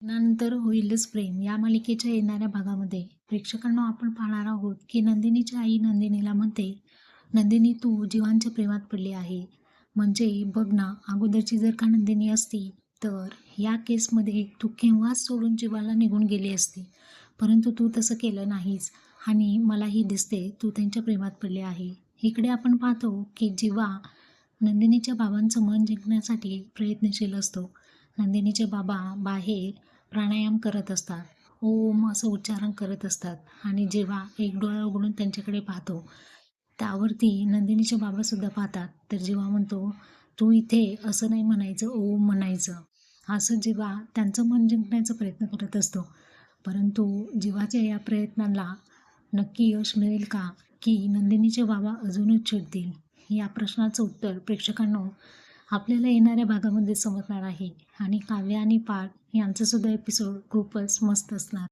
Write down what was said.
लग्नानंतर होईलच प्रेम या मालिकेच्या येणाऱ्या भागामध्ये प्रेक्षकांना आपण पाहणार आहोत की नंदिनीची आई नंदिनीला म्हणते, नंदिनी तू जीवांच्या प्रेमात पडली आहे. म्हणजे बघ ना, अगोदरची जर का नंदिनी असती तर या केसमध्ये तू केव्हाच सोडून जीवाला निघून गेली असती. परंतु तू तसं केलं नाहीस आणि मलाही दिसते तू त्यांच्या प्रेमात पडली आहे. इकडे आपण पाहतो की जीवा नंदिनीच्या बाबांचं मन जिंकण्यासाठी प्रयत्नशील असतो. नंदिनीचे बाबा बाहेर प्राणायाम करत असतात. ओम असं उच्चारण करत असतात आणि जेव्हा एक डोळा उघडून त्यांच्याकडे पाहतो, त्यावरती नंदिनीचे बाबासुद्धा पाहतात. तर जेव्हा म्हणतो, "तू इथे असं नाही म्हणायचं, ओम म्हणायचं." असं जेव्हा त्यांचं मन जिंकण्याचा प्रयत्न करत असतो. परंतु जीवाच्या या प्रयत्नांना नक्की यश मिळेल का? की नंदिनीचे बाबा अजूनच चिडतील? या प्रश्नाचं उत्तर प्रेक्षकांनो आपल्याला येणाऱ्या भागामध्ये समजणार आहे आणि काव्य आणि पाठ यांचा सुद्धा एपिसोड खूपच मस्त असणार.